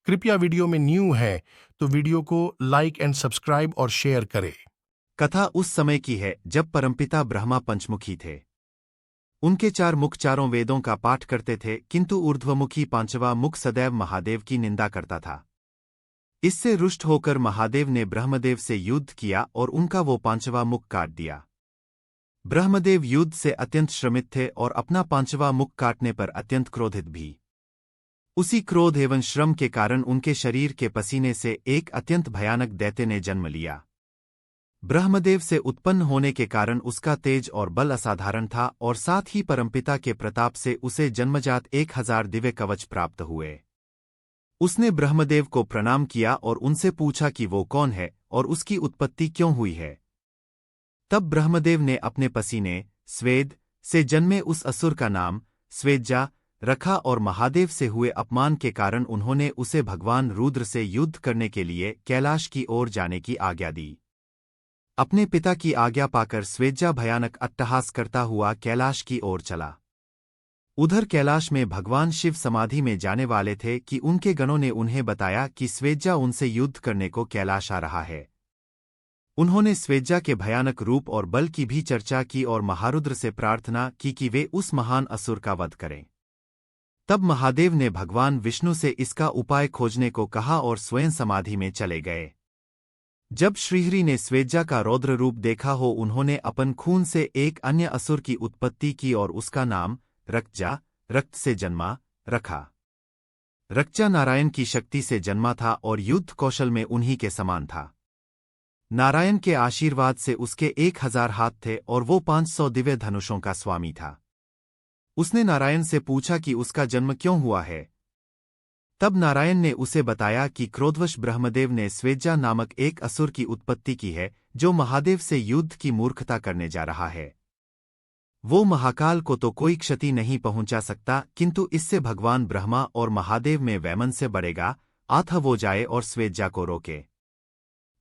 कृपया वीडियो में न्यू है तो वीडियो को लाइक एंड सब्सक्राइब और शेयर करें। कथा उस समय की है जब परमपिता ब्रह्मा पंचमुखी थे। उनके चार मुख चारों वेदों का पाठ करते थे, किंतु ऊर्ध्वमुखी पांचवा मुख सदैव महादेव की निंदा करता था। इससे रुष्ट होकर महादेव ने ब्रह्मदेव से युद्ध किया और उनका वो पांचवा मुख काट दिया। ब्रह्मदेव युद्ध से अत्यंत श्रमित थे और अपना पांचवा मुख काटने पर अत्यंत क्रोधित भी। उसी क्रोध एवं श्रम के कारण उनके शरीर के पसीने से एक अत्यंत भयानक दैत्य ने जन्म लिया। ब्रह्मदेव से उत्पन्न होने के कारण उसका तेज और बल असाधारण था और साथ ही परमपिता के प्रताप से उसे जन्मजात 1000 दिव्य कवच प्राप्त हुए। उसने ब्रह्मदेव को प्रणाम किया और उनसे पूछा कि वो कौन है और उसकी उत्पत्ति क्यों हुई है। तब ब्रह्मदेव ने अपने पसीने स्वेद से जन्मे उस असुर का नाम स्वेज्जा रखा और महादेव से हुए अपमान के कारण उन्होंने उसे भगवान रुद्र से युद्ध करने के लिए कैलाश की ओर जाने की आज्ञा दी। अपने पिता की आज्ञा पाकर स्वेज्जा भयानक अट्टहास करता हुआ कैलाश की ओर चला। उधर कैलाश में भगवान शिव समाधि में जाने वाले थे कि उनके गणों ने उन्हें बताया कि स्वेज्जा उनसे युद्ध करने को कैलाश आ रहा है। उन्होंने स्वेज्जा के भयानक रूप और बल की भी चर्चा की और महारुद्र से प्रार्थना की कि वे उस महान असुर का वध करें। तब महादेव ने भगवान विष्णु से इसका उपाय खोजने को कहा और स्वयं समाधि में चले गए। जब श्रीहरि ने स्वेज्जा का रौद्र रूप देखा हो, उन्होंने अपन खून से एक अन्य असुर की उत्पत्ति की और उसका नाम रक्तजा रक्त से जन्मा रखा। रक्तजा नारायण की शक्ति से जन्मा था और युद्ध कौशल में उन्हीं के समान था। नारायण के आशीर्वाद से उसके 1000 हाथ थे और वो 500 दिव्य धनुषों का स्वामी था। उसने नारायण से पूछा कि उसका जन्म क्यों हुआ है। तब नारायण ने उसे बताया कि क्रोधवश ब्रह्मदेव ने स्वेज्जा नामक एक असुर की उत्पत्ति की है जो महादेव से युद्ध की मूर्खता करने जा रहा है। वो महाकाल को तो कोई क्षति नहीं पहुंचा सकता, किंतु इससे भगवान ब्रह्मा और महादेव में वैमनस्य बढ़ेगा, अतः वो जाए और स्वेज्जा को रोके।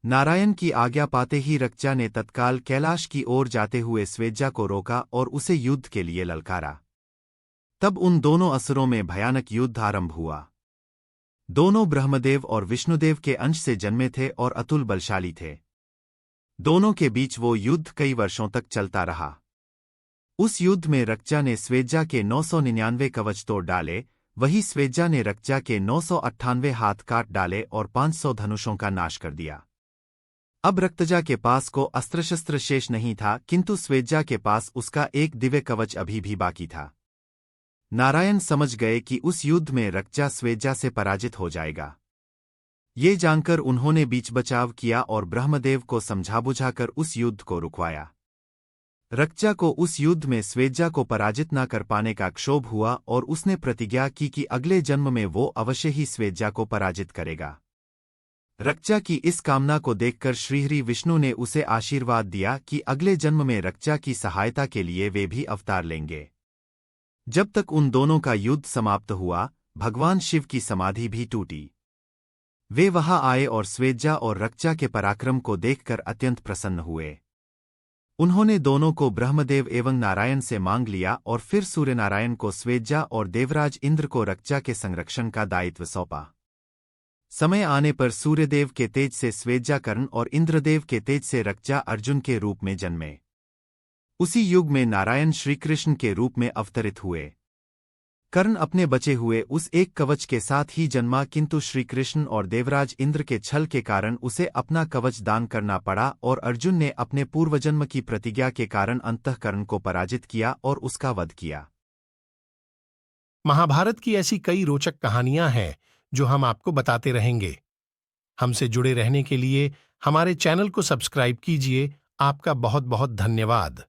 नारायण की आज्ञा पाते ही रक्तजा ने तत्काल कैलाश की ओर जाते हुए स्वेज्जा को रोका और उसे युद्ध के लिए ललकारा। तब उन दोनों असुरों में भयानक युद्ध आरंभ हुआ। दोनों ब्रह्मदेव और विष्णुदेव के अंश से जन्मे थे और अतुल बलशाली थे। दोनों के बीच वो युद्ध कई वर्षों तक चलता रहा। उस युद्ध में रक्तजा ने स्वेज्जा के 999 कवच तोड़ डाले, वही स्वेज्जा ने रक्तजा के 998 हाथ काट डाले और 500 धनुषों का नाश कर दिया। अब रक्तजा के पास को अस्त्र शस्त्र शेष नहीं था, किंतु स्वेज्जा के पास उसका एक दिव्य कवच अभी भी बाकी था। नारायण समझ गए कि उस युद्ध में रक्तजा स्वेज्जा से पराजित हो जाएगा। ये जानकर उन्होंने बीच बचाव किया और ब्रह्मदेव को समझा बुझाकर उस युद्ध को रुकवाया। रक्तजा को उस युद्ध में स्वेज्जा को पराजित न कर पाने का क्षोभ हुआ और उसने प्रतिज्ञा की कि अगले जन्म में वो अवश्य ही स्वेज्जा को पराजित करेगा। रक्तजा की इस कामना को देखकर श्रीहरि विष्णु ने उसे आशीर्वाद दिया कि अगले जन्म में रक्तजा की सहायता के लिए वे भी अवतार लेंगे। जब तक उन दोनों का युद्ध समाप्त हुआ, भगवान शिव की समाधि भी टूटी। वे वहां आए और स्वेज्जा और रक्तजा के पराक्रम को देखकर अत्यंत प्रसन्न हुए। उन्होंने दोनों को ब्रह्मदेव एवं नारायण से मांग लिया और फिर सूर्यनारायण को स्वेज्जा और देवराज इंद्र को रक्तजा के संरक्षण का दायित्व सौंपा। समय आने पर सूर्यदेव के तेज से स्वेज्जा कर्ण और इंद्रदेव के तेज से रक्तजा अर्जुन के रूप में जन्मे। उसी युग में नारायण श्रीकृष्ण के रूप में अवतरित हुए। कर्ण अपने बचे हुए उस एक कवच के साथ ही जन्मा, किंतु श्रीकृष्ण और देवराज इंद्र के छल के कारण उसे अपना कवच दान करना पड़ा और अर्जुन ने अपने पूर्वजन्म की प्रतिज्ञा के कारण अंतःकरण को पराजित किया और उसका वध किया। महाभारत की ऐसी कई रोचक कहानियां हैं जो हम आपको बताते रहेंगे। हमसे जुड़े रहने के लिए हमारे चैनल को सब्सक्राइब कीजिए। आपका बहुत बहुत धन्यवाद।